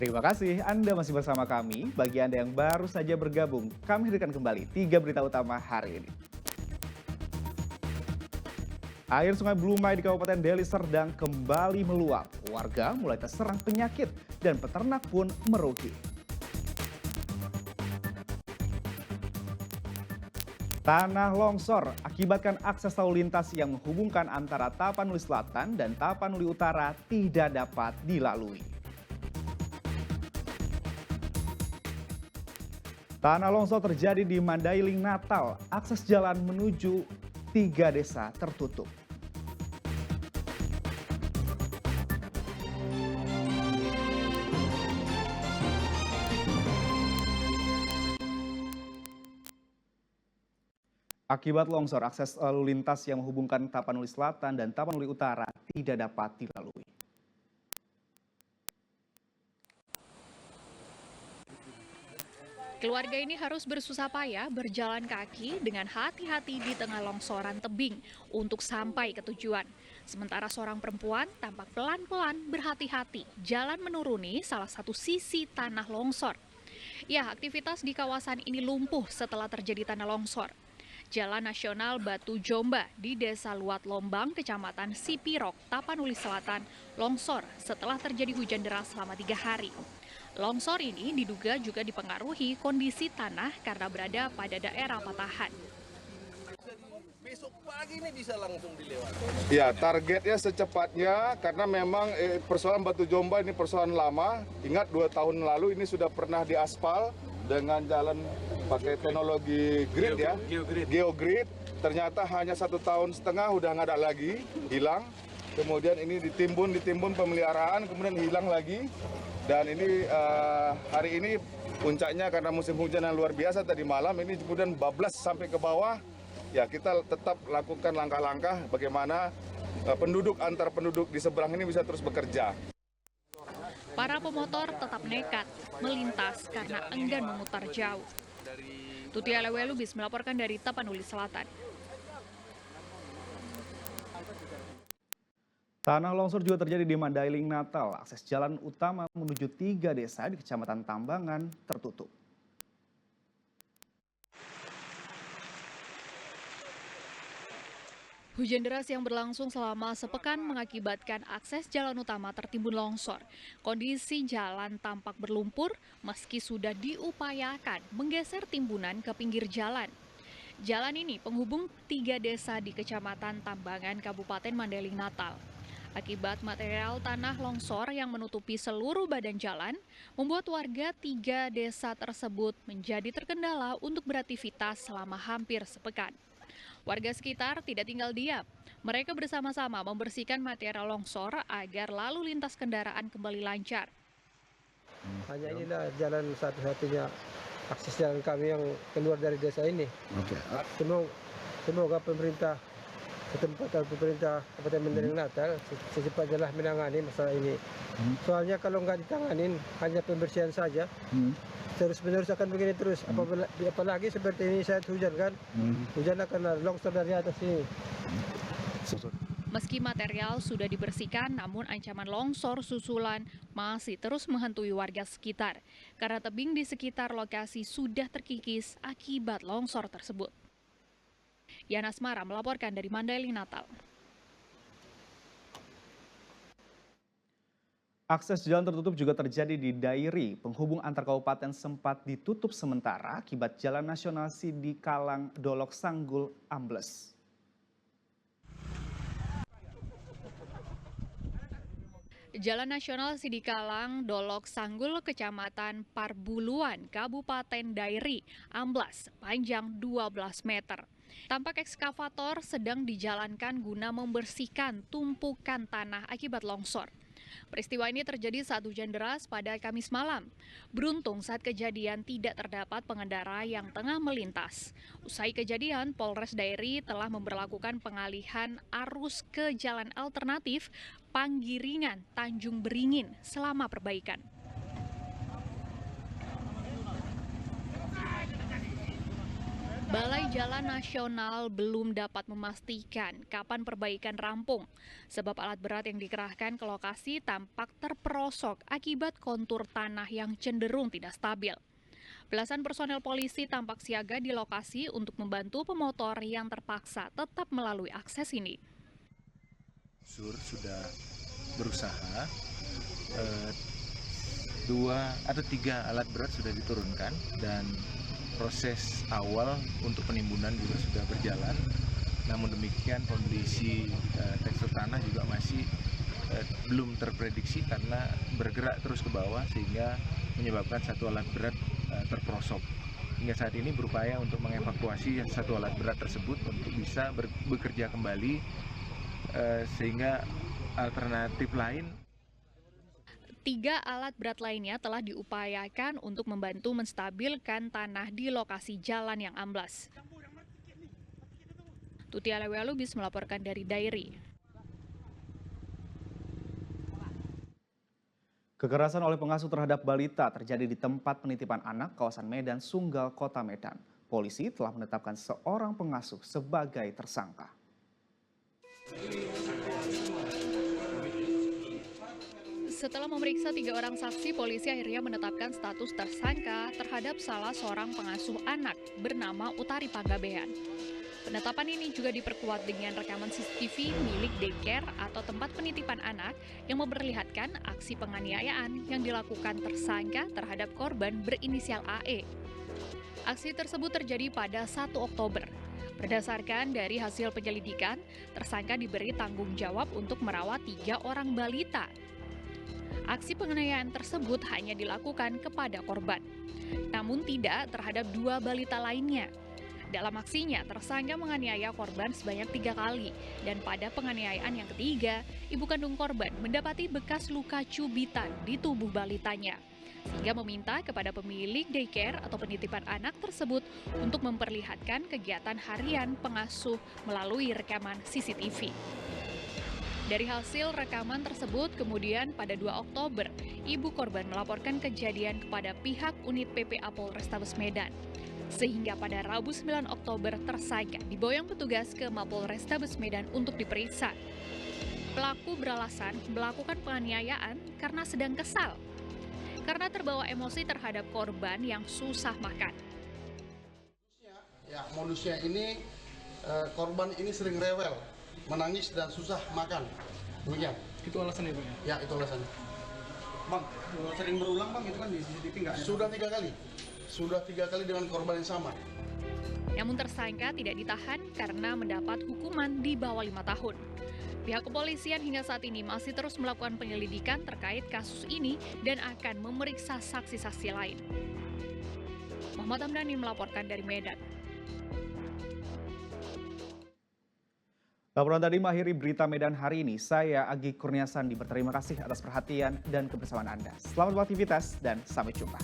Terima kasih Anda masih bersama kami. Bagi Anda yang baru saja bergabung, kami hadirkan kembali 3 berita utama hari ini. Air Sungai Blumai di Kabupaten Deli Serdang kembali meluap. Warga mulai terserang penyakit dan peternak pun merugi. Tanah longsor akibatkan akses lalu lintas yang menghubungkan antara Tapanuli Selatan dan Tapanuli Utara tidak dapat dilalui. Tanah longsor terjadi di Mandailing, Natal. Akses jalan menuju 3 desa tertutup. Akibat longsor, akses lalu lintas yang menghubungkan Tapanuli Selatan dan Tapanuli Utara tidak dapat dilalui. Keluarga ini harus bersusah payah berjalan kaki dengan hati-hati di tengah longsoran tebing untuk sampai ke tujuan. Sementara seorang perempuan tampak pelan-pelan berhati-hati jalan menuruni salah satu sisi tanah longsor. Ya, aktivitas di kawasan ini lumpuh setelah terjadi tanah longsor. Jalan Nasional Batu Jomba di Desa Luat Lombang, Kecamatan Sipirok, Tapanuli Selatan, longsor setelah terjadi hujan deras selama 3 hari. Longsor ini diduga juga dipengaruhi kondisi tanah karena berada pada daerah patahan. Besok pagi ini bisa langsung dilewati. Ya, targetnya secepatnya karena memang persoalan Batu Jomba ini persoalan lama. Ingat 2 tahun lalu ini sudah pernah diaspal dengan jalan pakai teknologi grid ya, geogrid. Ternyata hanya 1,5 tahun udah nggak ada lagi, hilang. Kemudian ini ditimbun pemeliharaan, kemudian hilang lagi. Dan ini hari ini puncaknya karena musim hujan yang luar biasa tadi malam ini kemudian bablas sampai ke bawah. Ya kita tetap lakukan langkah-langkah bagaimana antar penduduk di seberang ini bisa terus bekerja. Para pemotor tetap nekat melintas karena enggan memutar jauh. Tuti Alewelubis melaporkan dari Tapanuli Selatan. Tanah longsor juga terjadi di Mandailing, Natal. Akses jalan utama menuju 3 desa di Kecamatan Tambangan tertutup. Hujan deras yang berlangsung selama sepekan mengakibatkan akses jalan utama tertimbun longsor. Kondisi jalan tampak berlumpur meski sudah diupayakan menggeser timbunan ke pinggir jalan. Jalan ini penghubung 3 desa di Kecamatan Tambangan, Kabupaten Mandailing, Natal. Akibat material tanah longsor yang menutupi seluruh badan jalan, membuat warga 3 desa tersebut menjadi terkendala untuk beraktivitas selama hampir sepekan. Warga sekitar tidak tinggal diam. Mereka bersama-sama membersihkan material longsor agar lalu lintas kendaraan kembali lancar. Hanya inilah jalan satu-satunya akses jalan kami yang keluar dari desa ini. Semoga pemerintah pemerintah Kabupaten Mandailing Natal secepatnya menangani masalah ini. Soalnya kalau nggak ditanganin hanya pembersihan saja, terus-menerus akan begini terus. Apalagi seperti ini saat hujan kan, hujan akan longsor dari atas ini. Meski material sudah dibersihkan, namun ancaman longsor susulan masih terus menghantui warga sekitar karena tebing di sekitar lokasi sudah terkikis akibat longsor tersebut. Yana Asmara melaporkan dari Mandailing, Natal. Akses jalan tertutup juga terjadi di Dairi. Penghubung antar kabupaten sempat ditutup sementara akibat Jalan Nasional Sidikalang Dolok Sanggul ambles. Jalan Nasional Sidikalang Dolok Sanggul, Kecamatan Parbuluan, Kabupaten Dairi, amblas panjang 12 meter. Tampak ekskavator sedang dijalankan guna membersihkan tumpukan tanah akibat longsor. Peristiwa ini terjadi saat hujan deras pada Kamis malam. Beruntung saat kejadian tidak terdapat pengendara yang tengah melintas. Usai kejadian, Polres Dairi telah memberlakukan pengalihan arus ke jalan alternatif Panggiringan Tanjung Beringin selama perbaikan. Balai Jalan Nasional belum dapat memastikan kapan perbaikan rampung, sebab alat berat yang dikerahkan ke lokasi tampak terperosok akibat kontur tanah yang cenderung tidak stabil. Belasan personel polisi tampak siaga di lokasi untuk membantu pemotor yang terpaksa tetap melalui akses ini. Sudah berusaha, 2 atau 3 alat berat sudah diturunkan dan proses awal untuk penimbunan juga sudah berjalan. Namun demikian kondisi tekstur tanah juga masih belum terprediksi karena bergerak terus ke bawah sehingga menyebabkan satu alat berat terperosok. Hingga saat ini berupaya untuk mengevakuasi satu alat berat tersebut untuk bisa bekerja kembali sehingga alternatif lain. 3 alat berat lainnya telah diupayakan untuk membantu menstabilkan tanah di lokasi jalan yang amblas. Tuti Alewelubis melaporkan dari Dairi. Kekerasan oleh pengasuh terhadap balita terjadi di tempat penitipan anak kawasan Medan Sunggal, Kota Medan. Polisi telah menetapkan seorang pengasuh sebagai tersangka. Setelah memeriksa 3 orang saksi, polisi akhirnya menetapkan status tersangka terhadap salah seorang pengasuh anak bernama Utari Panggabean. Penetapan ini juga diperkuat dengan rekaman CCTV milik daycare atau tempat penitipan anak yang memperlihatkan aksi penganiayaan yang dilakukan tersangka terhadap korban berinisial AE. Aksi tersebut terjadi pada 1 Oktober. Berdasarkan dari hasil penyelidikan, tersangka diberi tanggung jawab untuk merawat 3 orang balita. Aksi penganiayaan tersebut hanya dilakukan kepada korban, namun tidak terhadap 2 balita lainnya. Dalam aksinya, tersangka menganiaya korban sebanyak 3 kali, dan pada penganiayaan yang ketiga, ibu kandung korban mendapati bekas luka cubitan di tubuh balitanya, sehingga meminta kepada pemilik daycare atau penitipan anak tersebut untuk memperlihatkan kegiatan harian pengasuh melalui rekaman CCTV. Dari hasil rekaman tersebut, kemudian pada 2 Oktober, ibu korban melaporkan kejadian kepada pihak unit PPA Polrestabes Medan. Sehingga pada Rabu 9 Oktober tersangka diboyong petugas ke Mapolrestabes Medan untuk diperiksa. Pelaku beralasan melakukan penganiayaan karena sedang kesal, karena terbawa emosi terhadap korban yang susah makan. Ya, modusnya ini korban ini sering rewel, menangis dan susah makan. Demikian. Itu alasannya, Bang? Ya, itu alasannya. Bang, sering berulang, Bang, itu kan di CCTV nggak ada? Sudah 3 kali. Sudah 3 kali dengan korban yang sama. Namun tersangka tidak ditahan karena mendapat hukuman di bawah 5 tahun. Pihak kepolisian hingga saat ini masih terus melakukan penyelidikan terkait kasus ini dan akan memeriksa saksi-saksi lain. Muhammad Hamdani melaporkan dari Medan. Laporan tadi mengakhiri berita Medan hari ini. Saya Agi Kurniasandi berterima kasih atas perhatian dan kebersamaan Anda. Selamat beraktivitas dan sampai jumpa.